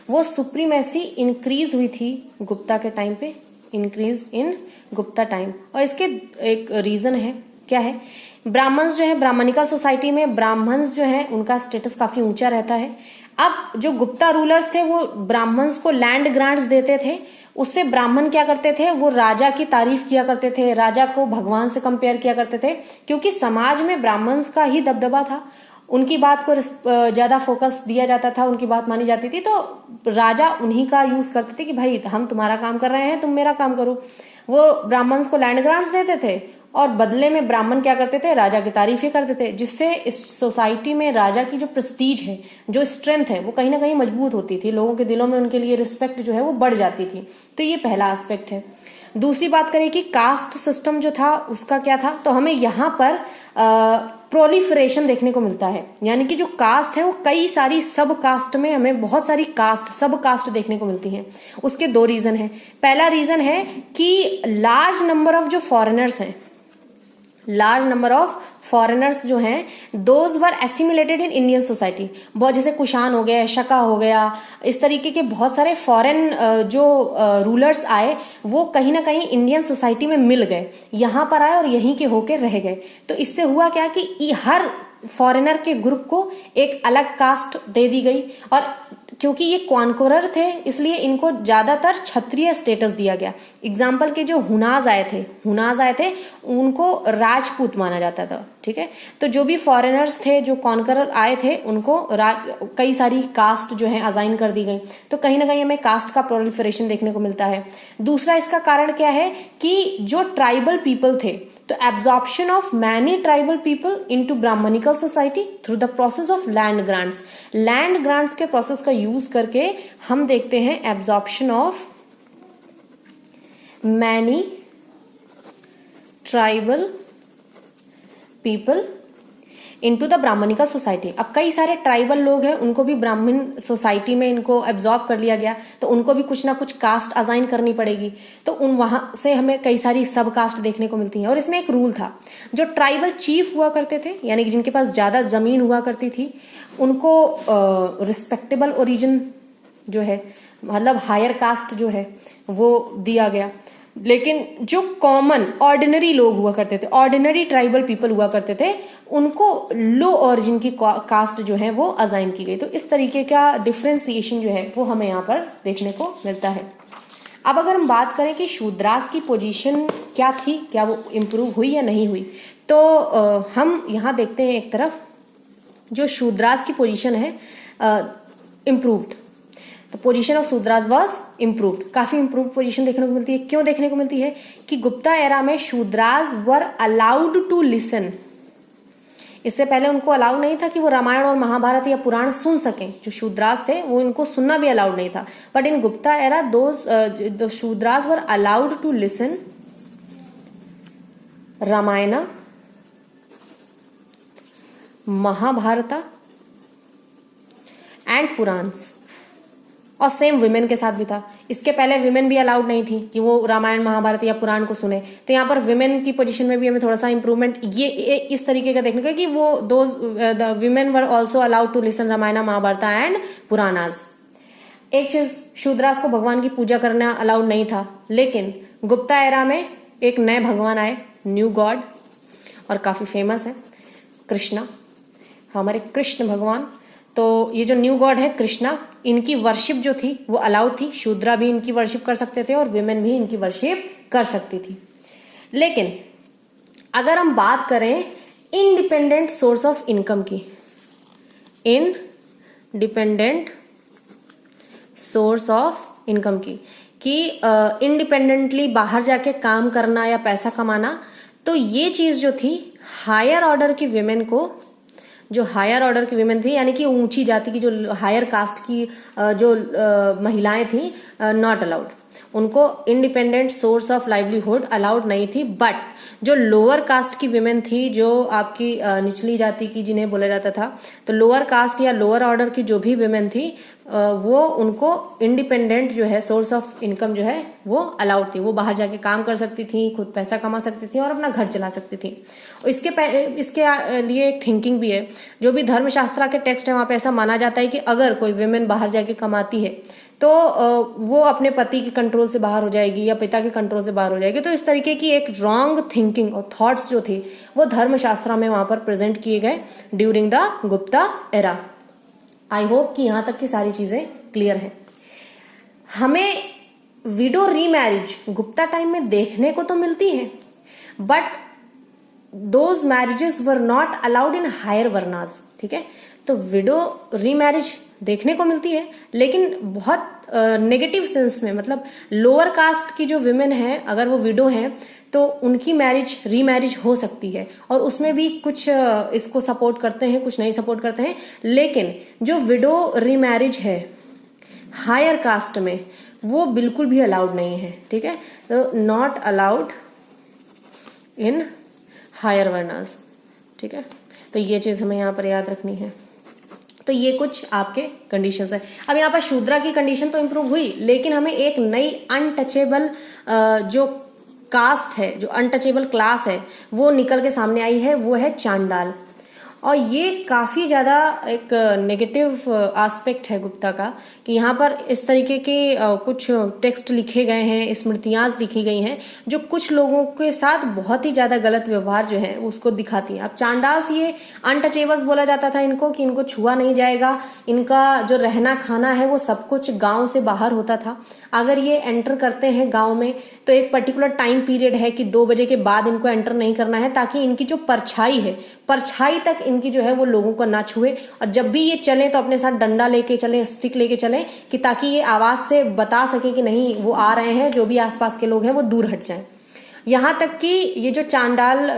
वो सुप्रीमेसी इंक्रीज हुई थी गुप्ता के टाइम पे, इंक्रीज इन गुप्ता टाइम। और इसके एक रीजन है, क्या है, ब्राह्मण्स जो है ब्राह्मणिका सोसाइटी में ब्राह्मण्स जो है उनका स्टेटस काफी ऊंचा रहता है। अब जो गुप्ता रूलर्स थे वो ब्राह्मण्स को लैंड ग्रांट्स देते थे, उससे ब्राह्मण क्या करते थे, वो राजा की तारीफ किया करते थे, राजा को भगवान से कंपेयर किया करते थे, क्योंकि समाज में ब्राह्मण्स का ही दबदबा था, उनकी बात को ज्यादा फोकस दिया जाता था, उनकी बात मानी जाती थी, तो राजा उन्हीं का यूज करते थे कि भाई हम तुम्हारा काम कर रहे हैं, तुम मेरा काम करो। वो ब्राह्मण्स को लैंड ग्रांट्स देते थे और बदले में ब्राह्मण क्या करते थे, राजा की तारीफें करते थे, जिससे इस सोसाइटी में राजा की जो प्रेस्टीज है, जो स्ट्रेंथ है, वो कहीं ना कहीं मजबूत होती थी, लोगों के दिलों में उनके लिए रिस्पेक्ट जो है वो बढ़ जाती थी। तो ये पहला एस्पेक्ट है। दूसरी बात करें कि कास्ट सिस्टम जो था उसका क्या था, तो हमें यहाँ पर प्रोलिफरेशन देखने को मिलता है, यानी कि जो कास्ट है वो कई सारी सब कास्ट में हमें बहुत सारी कास्ट सब कास्ट देखने को मिलती हैं। उसके दो रीजन है। पहला रीजन है कि लार्ज नंबर ऑफ जो फॉरेनर्स हैं, लार्ज नंबर ऑफ फॉरेनर्स जो हैं, those were assimilated in Indian society. बहुत जैसे कुषाण हो गया, शका हो गया, इस तरीके के बहुत सारे फॉरेन जो रूलर्स आए वो कहीं ना कहीं इंडियन सोसाइटी में मिल गए, यहाँ पर आए और यहीं के होके रह गए। तो इससे हुआ क्या कि हर फॉरेनर के ग्रुप को एक अलग कास्ट दे दी गई, और क्योंकि ये कॉन्कोरर थे इसलिए इनको ज्यादातर क्षत्रिय स्टेटस दिया गया। एग्जाम्पल के जो हुनाज आए थे उनको राजपूत माना जाता था। ठीक है, तो जो भी फॉरेनर्स थे जो कॉन्करर आए थे उनको कई सारी कास्ट जो है असाइन कर दी गई। तो कहीं ना कहीं हमें कास्ट का प्रोलिफरेशन देखने को मिलता है। दूसरा इसका कारण क्या है कि जो ट्राइबल पीपल थे, तो absorption of many tribal people into Brahmanical society through the process of land grants. Land grants के प्रोसेस का यूज करके हम देखते हैं absorption of many tribal people into the Brahmanical society. अब कई सारे ट्राइबल लोग हैं, उनको भी ब्राह्मण सोसाइटी में इनको एब्जॉर्ब कर लिया गया, तो उनको भी कुछ ना कुछ कास्ट असाइन करनी पड़ेगी। तो उन वहां से हमें कई सारी सब कास्ट देखने को मिलती हैं। और इसमें एक रूल था, जो ट्राइबल चीफ हुआ करते थे, यानी कि जिनके पास ज्यादा जमीन हुआ करती थी, उनको रिस्पेक्टेबल ओरिजिन जो है, मतलब हायर कास्ट जो है वो दिया गया। लेकिन जो कॉमन ऑर्डिनरी लोग हुआ करते थे, ऑर्डिनरी ट्राइबल पीपल हुआ करते थे, उनको लो ओरिजिन की कास्ट जो है वो असाइन की गई। तो इस तरीके का डिफ्रेंसिएशन जो है वो हमें यहाँ पर देखने को मिलता है। अब अगर हम बात करें कि शूद्रास की पोजीशन क्या थी, क्या वो इम्प्रूव हुई या नहीं हुई, तो हम यहाँ देखते हैं एक तरफ जो शूद्रास की पोजीशन है इम्प्रूव्ड। तो position of Shudras was improved, काफी इम्प्रूव पोजीशन देखने को मिलती है। क्यों देखने को मिलती है कि गुप्ता एरा में Shudras were allowed to listen. इससे पहले उनको अलाउ नहीं था कि वो रामायण और महाभारत या पुराण सुन सकें। जो शूद्रास थे वो इनको सुनना भी अलाउड नहीं था। बट इन गुप्ता एरा दो Shudras were allowed to listen Ramayana, Mahabharata and Puranas. और सेम विमेन के साथ भी था। इसके पहले विमेन भी अलाउड नहीं थी कि वो रामायण महाभारत या पुराण को सुने, तो यहाँ पर विमेन की पोजीशन में भी हमें थोड़ा सा इंप्रूवमेंट ये इस तरीके का देखने का कि वो those the women were also allowed to listen Ramayana Mahabharata and Puranas. एक चीज, शूद्रास को भगवान की पूजा करना अलाउड नहीं था, लेकिन गुप्ता एरा में एक नए भगवान आए, न्यू गॉड, और काफी फेमस है कृष्णा, हमारे कृष्ण भगवान। तो ये जो न्यू गॉड है कृष्णा, इनकी वर्शिप जो थी वो अलाउड थी, शूद्रा भी इनकी वर्शिप कर सकते थे और विमेन भी इनकी वर्शिप कर सकती थी। लेकिन अगर हम बात करें इंडिपेंडेंट सोर्स ऑफ इनकम की, इंडिपेंडेंट सोर्स ऑफ इनकम की, कि इंडिपेंडेंटली बाहर जाके काम करना या पैसा कमाना, तो ये चीज जो थी हायर ऑर्डर की विमेन को, जो हायर ऑर्डर की विमेन थी यानी कि ऊंची जाति की जो हायर कास्ट की जो महिलाएं थी, नॉट अलाउड, उनको independent source of livelihood allowed नहीं थी। बट जो लोअर कास्ट की विमेन थी, जो आपकी निचली जाति की जिन्हें बोला जाता था, तो लोअर कास्ट या लोअर ऑर्डर की जो भी विमेन थी वो उनको इंडिपेंडेंट जो है सोर्स ऑफ इनकम जो है वो अलाउड थी। वो बाहर जाके काम कर सकती थी, खुद पैसा कमा सकती थी और अपना घर चला सकती थी। और इसके लिए एक थिंकिंग भी है, जो भी धर्मशास्त्र के टेक्स्ट है वहां पे ऐसा माना जाता है कि अगर कोई विमेन बाहर जाके कमाती है तो वो अपने पति के कंट्रोल से बाहर हो जाएगी या पिता के कंट्रोल से बाहर हो जाएगी। तो इस तरीके की एक रॉन्ग थिंकिंग और थॉट्स जो थे वो धर्मशास्त्र में वहां पर प्रेजेंट किए गए during the Gupta era. I hope कि यहां तक की सारी चीजें क्लियर हैं। हमें विडो रीमैरिज गुप्ता टाइम में देखने को तो मिलती है, but those marriages were not allowed in higher varnas. ठीक है, तो विडो रीमैरिज देखने को मिलती है, लेकिन बहुत नेगेटिव सेंस में, मतलब लोअर कास्ट की जो विमेन है अगर वो विडो हैं तो उनकी मैरिज रीमैरिज हो सकती है, और उसमें भी कुछ इसको सपोर्ट करते हैं, कुछ नहीं सपोर्ट करते हैं। लेकिन जो विडो रीमैरिज है हायर कास्ट में वो बिल्कुल भी अलाउड नहीं है। ठीक है, तो not allowed in higher varnas. ठीक है, तो ये चीज हमें यहाँ पर याद रखनी है। तो ये कुछ आपके कंडीशंस है। अब यहाँ पर शूद्रा की कंडीशन तो इंप्रूव हुई, लेकिन हमें एक नई अनटचेबल जो कास्ट है, जो अनटचेबल क्लास है वो निकल के सामने आई है, वो है चांडाल। और ये काफी ज्यादा एक नेगेटिव एस्पेक्ट है गुप्ता का, कि यहाँ पर इस तरीके के कुछ टेक्स्ट लिखे गए हैं, स्मृतियां लिखी गई हैं जो कुछ लोगों के साथ बहुत ही ज्यादा गलत व्यवहार जो है उसको दिखाती हैं। अब चांडाल्स, ये अनटचेबल्स बोला जाता था इनको, कि इनको छुआ नहीं जाएगा, इनका जो रहना खाना है वो सब कुछ गांव से बाहर होता था। अगर ये एंटर करते हैं गांव में तो एक पर्टिकुलर टाइम पीरियड है कि 2 बजे के बाद इनको एंटर नहीं करना है, ताकि इनकी जो परछाई है, परछाई तक इनकी जो है वो लोगों को ना छुए। और जब भी ये चले तो अपने साथ डंडा लेके चले, स्टिक लेके चले, कि ताकि ये आवाज से बता सके कि नहीं वो आ रहे हैं, जो भी आसपास के लोग हैं वो दूर हट जाएं। यहाँ तक कि ये जो चांडाल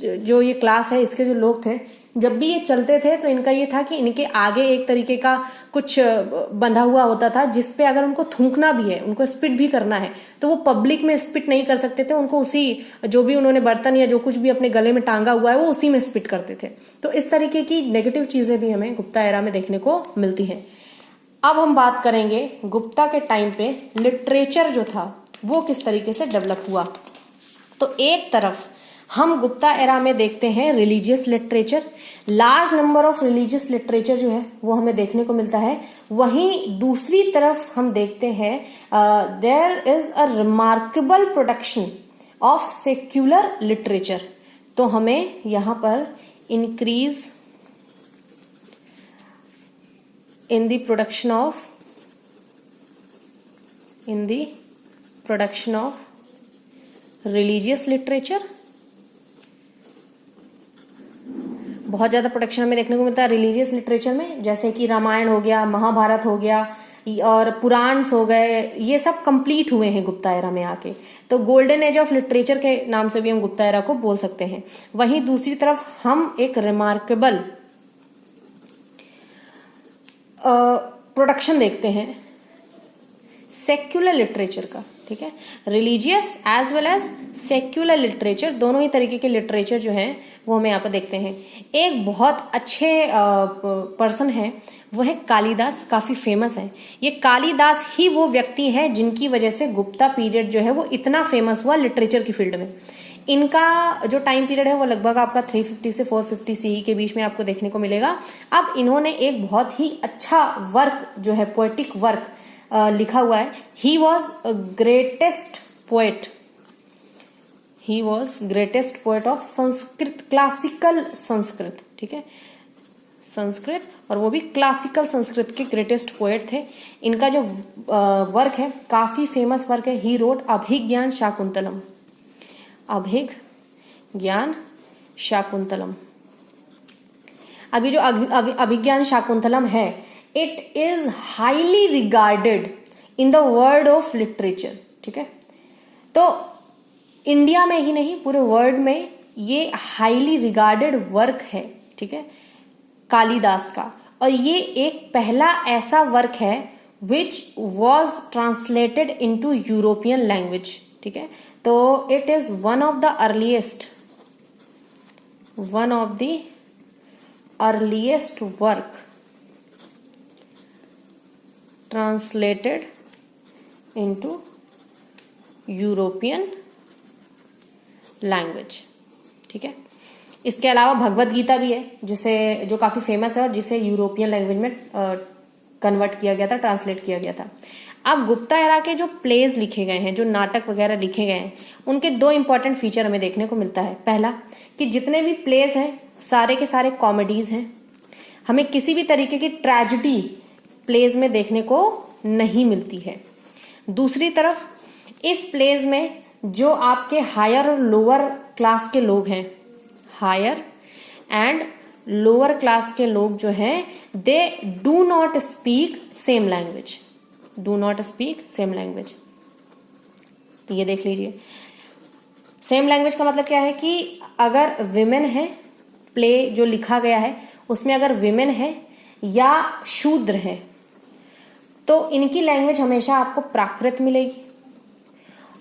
जो ये क्लास है, इसके जो लोग थे, जब भी ये चलते थे तो इनका ये था कि इनके आगे एक तरीके का कुछ बंधा हुआ होता था, जिसपे अगर उनको थूकना भी है, उनको स्पिट भी करना है, तो वो पब्लिक में स्पिट नहीं कर सकते थे। उनको उसी जो भी उन्होंने बर्तन या जो कुछ भी अपने गले में टांगा हुआ है वो उसी में स्पिट करते थे। तो इस तरीके की नेगेटिव चीजें भी हमें गुप्ता एरा में देखने को मिलती है। अब हम बात करेंगे गुप्ता के टाइम पे लिटरेचर जो था वो किस तरीके से डेवलप हुआ। तो एक तरफ हम गुप्ता एरा में देखते हैं religious literature, large number of religious literature जो है वो हमें देखने को मिलता है। वहीं दूसरी तरफ हम देखते हैं there is a remarkable production of secular literature. तो हमें यहाँ पर increase in the production of religious literature, बहुत ज्यादा प्रोडक्शन हमें देखने को मिलता है रिलीजियस लिटरेचर में, जैसे कि रामायण हो गया, महाभारत हो गया और पुराण्स हो गए, ये सब कंप्लीट हुए हैं गुप्ता एरा में आके। तो गोल्डन एज ऑफ लिटरेचर के नाम से भी हम गुप्ता एरा को बोल सकते हैं। वहीं दूसरी तरफ हम एक रिमार्केबल प्रोडक्शन देखते हैं सेक्युलर लिटरेचर का। ठीक है। Religious as well as secular literature, दोनों ही तरीके के लिटरेचर जो हैं वो हमें यहाँ पर देखते हैं। एक बहुत अच्छे पर्सन है, वो है कालिदास, काफी फेमस है। ये कालिदास ही वो व्यक्ति है जिनकी वजह से गुप्ता पीरियड जो है वो इतना फेमस हुआ लिटरेचर की फील्ड में। इनका जो टाइम पीरियड है वो लगभग आपका 350 से 450 सीई के बीच में आपको देखने को मिलेगा। अब इन्होंने एक बहुत ही अच्छा वर्क जो है, पोएटिक वर्क लिखा हुआ है। He was greatest poet, he was greatest poet of Sanskrit, classical Sanskrit, ठीक है, संस्कृत, और वो भी क्लासिकल संस्कृत के ग्रेटेस्ट पोएट थे। इनका जो वर्क है काफी फेमस वर्क है। ही रोट अभिज्ञान शाकुंतलम, अभिज्ञान शाकुंतलम। अभी जो अभिज्ञान शाकुंतलम है, it is highly regarded in the world of literature, ठीक है। तो इंडिया में ही नहीं, पूरे वर्ल्ड में ये हाईली रिगार्डेड वर्क है, ठीक है, कालिदास का। और ये एक पहला ऐसा वर्क है which was translated into European language, ठीक है। तो it is one of the earliest work translated into European language, ठीक है। इसके अलावा भगवत गीता भी है, जो काफी फेमस है और जिसे यूरोपियन लैंग्वेज में कन्वर्ट किया गया था, ट्रांसलेट किया गया था। अब गुप्ता एरा के जो प्लेज लिखे गए हैं, जो नाटक वगैरह लिखे गए हैं, उनके दो इंपॉर्टेंट फीचर हमें देखने को मिलता है। पहला कि जितने भी प्लेज हैं सारे के सारे कॉमेडीज हैं, हमें किसी भी तरीके की ट्रेजेडी प्लेज में देखने को नहीं मिलती है। दूसरी तरफ इस प्लेज में जो आपके हायर और लोअर क्लास के लोग हैं, हायर एंड लोअर क्लास के लोग जो हैं, they do not speak same language, do not speak same language. ये देख लीजिए, सेम लैंग्वेज का मतलब क्या है कि अगर विमेन है, प्ले जो लिखा गया है उसमें अगर विमेन है या शूद्र है, तो इनकी लैंग्वेज हमेशा आपको प्राकृत मिलेगी,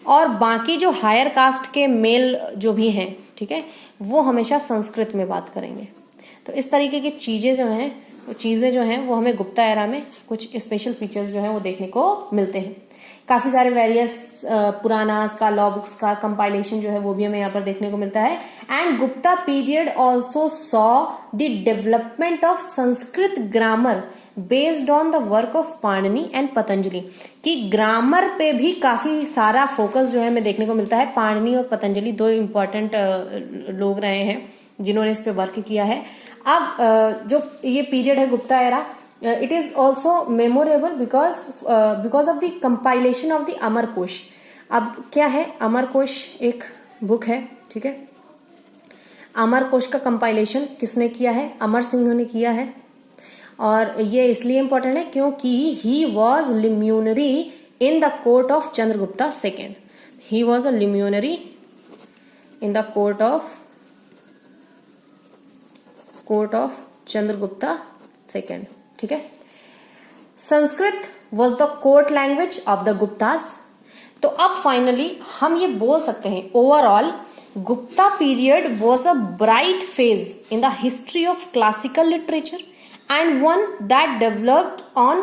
और बाकी जो हायर कास्ट के मेल जो भी हैं, ठीक है, वो हमेशा संस्कृत में बात करेंगे। तो इस तरीके की चीजें जो हैं वो हमें गुप्ता एरा में कुछ स्पेशल फीचर्स जो हैं वो देखने को मिलते हैं। काफी सारे वेरियस पुरानास का, लॉ बुक्स का कंपाइलेशन जो है वो भी हमें यहाँ पर देखने को मिलता है। And Gupta period also saw the development of Sanskrit grammar based on the work of Panini and Patanjali, कि ग्रामर पे भी काफी सारा फोकस जो है हमें देखने को मिलता है। पाणिनि और पतंजलि दो इम्पोर्टेंट लोग रहे हैं जिन्होंने इस पे वर्क किया है। अब जो ये पीरियड है Gupta era, it is also memorable because of the compilation of the Amarakosha. अब क्या है अमरकोश? एक बुक है, ठीक है। अमरकोश का कंपाइलेशन किसने किया है? अमर सिंह ने किया है, और ये इसलिए इंपॉर्टेंट है क्योंकि he was luminary in the court of Chandragupta second. He was a luminary in the court of Chandragupta second, ठीक है। Sanskrit was the court language of the Guptas. तो अब फाइनली हम ये बोल सकते हैं, overall Gupta period was a bright phase in the history of classical literature and one that developed on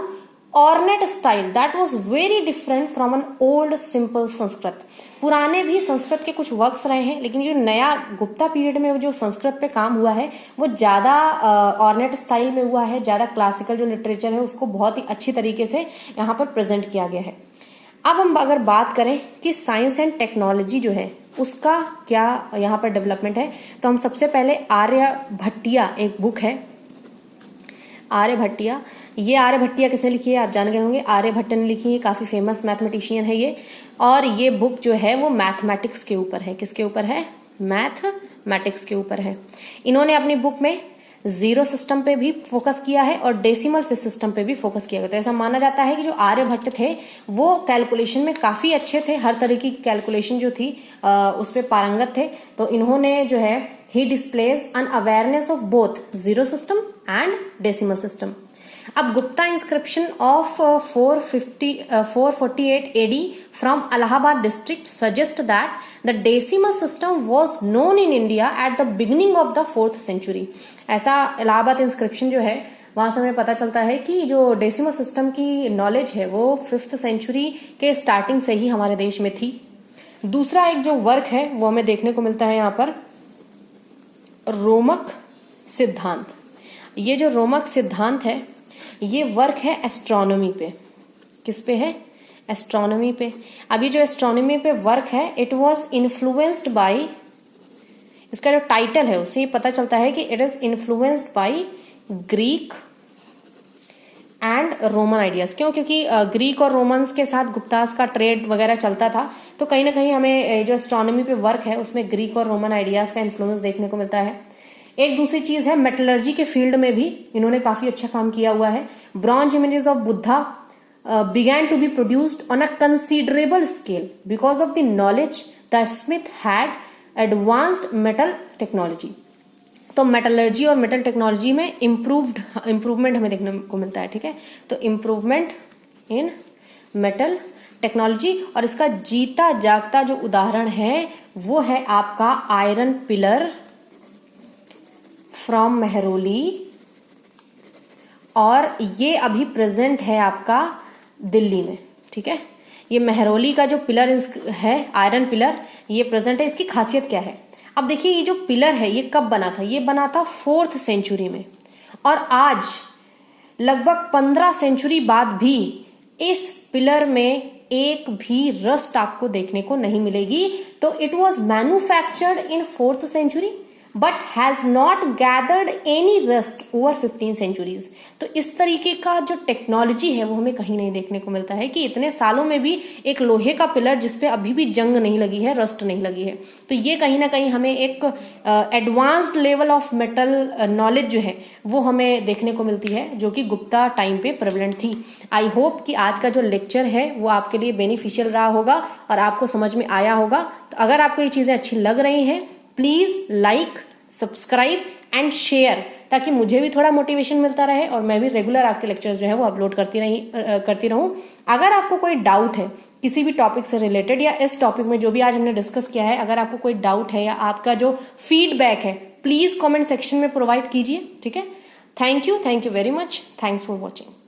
ornate style that was very different from an old simple Sanskrit. पुराने भी संस्कृत के कुछ वर्क्स रहे हैं, लेकिन जो नया गुप्ता पीरियड में जो संस्कृत पे काम हुआ है वो ज्यादा ऑर्नेट स्टाइल में हुआ है, ज्यादा क्लासिकल जो लिटरेचर है उसको बहुत ही अच्छी तरीके से यहाँ पर प्रेजेंट किया गया है। अब हम अगर बात करें कि साइंस एंड टेक्नोलॉजी जो है उसका क्या यहाँ पर डेवलपमेंट है, तो हम सबसे पहले आर्यभट्टिया, एक बुक है आर्यभट्टिया। ये आर्यभट्टिया किसने लिखी है? आप जान गए होंगे, आर्यभट्ट ने लिखी है, काफी फेमस मैथमेटिशियन है ये। और ये बुक जो है वो मैथमेटिक्स के ऊपर है। किसके ऊपर है? मैथमेटिक्स के ऊपर है। इन्होंने अपनी बुक में जीरो सिस्टम पे भी फोकस किया है और डेसिमल सिस्टम पे भी फोकस किया गया। तो ऐसा माना जाता है कि जो आर्यभट्ट थे वो कैलकुलेशन में काफी अच्छे थे, हर तरीके की कैलकुलेशन जो थी उस पे पारंगत थे। तो इन्होंने जो है he displays an awareness of both zero system and decimal system. अब Gupta inscription of 448 AD from Allahabad district suggest that the decimal system was known in India at the beginning of the 4th century. ऐसा Allahabad inscription जो है वहां से हमें पता चलता है कि जो डेसिमल सिस्टम की नॉलेज है वो 5th सेंचुरी के स्टार्टिंग से ही हमारे देश में थी। दूसरा एक जो वर्क है वो हमें देखने को मिलता है यहाँ पर रोमक सिद्धांत। ये जो रोमक सिद्धांत है ये वर्क है एस्ट्रोनॉमी पे। किस पे है? एस्ट्रोनॉमी पे। अब ये जो एस्ट्रोनॉमी पे वर्क है इट वाज इन्फ्लुएंस्ड बाय, इसका जो टाइटल है उससे ये पता चलता है कि it is influenced by Greek and Roman ideas. क्यों? क्योंकि ग्रीक और रोमन्स के साथ गुप्तास का ट्रेड वगैरह चलता था, तो कहीं ना कहीं हमें जो एस्ट्रोनॉमी पे वर्क है उसमें ग्रीक और रोमन आइडियाज का इन्फ्लुएंस देखने को मिलता है। एक दूसरी चीज है मेटलर्जी के फील्ड में भी इन्होंने काफी अच्छा काम किया हुआ है। Bronze images of Buddha began to be produced on a considerable scale because of the knowledge the Smith had advanced metal technology. तो मेटलर्जी और मेटल टेक्नोलॉजी में इम्प्रूवमेंट हमें देखने को मिलता है। ठीक है, तो इम्प्रूवमेंट इन मेटल टेक्नोलॉजी, और इसका जीता जागता जो उदाहरण है वो है आपका आयरन पिलर फ्रॉम मेहरौली, और ये अभी प्रेजेंट है आपका दिल्ली में। ठीक है, ये मेहरौली का जो पिलर है आयरन पिलर ये प्रेजेंट है। इसकी खासियत क्या है? अब देखिए ये जो पिलर है ये कब बना था? ये बना था 4th सेंचुरी में, और आज लगभग 15 सेंचुरी बाद भी इस पिलर में एक भी रस्ट आपको देखने को नहीं मिलेगी। तो it was manufactured in 4th century but has not gathered any rust over 15 centuries. तो इस तरीके का जो टेक्नोलॉजी है वो हमें कहीं नहीं देखने को मिलता है कि इतने सालों में भी एक लोहे का पिलर जिसपे अभी भी जंग नहीं लगी है, रस्ट नहीं लगी है। तो ये कहीं ना कहीं हमें एक advanced level of metal knowledge जो है वो हमें देखने को मिलती है, जो कि गुप्ता टाइम पे प्रेवलेंट थी। आई होप कि आज का जो लेक्चर है वो आपके लिए बेनिफिशियल रहा होगा और आपको समझ में आया होगा। तो अगर आपको ये चीजें अच्छी लग रही हैं please like, subscribe and share, ताकि मुझे भी थोड़ा मोटिवेशन मिलता रहे और मैं भी रेगुलर आपके लेक्चर्स जो है वो अपलोड करती रहूं। अगर आपको कोई डाउट है किसी भी टॉपिक से रिलेटेड या इस टॉपिक में जो भी आज हमने डिस्कस किया है, अगर आपको कोई डाउट है या आपका जो फीडबैक है प्लीज कमेंट सेक्शन में प्रोवाइड कीजिए। ठीक है, thank you very much, thanks for watching.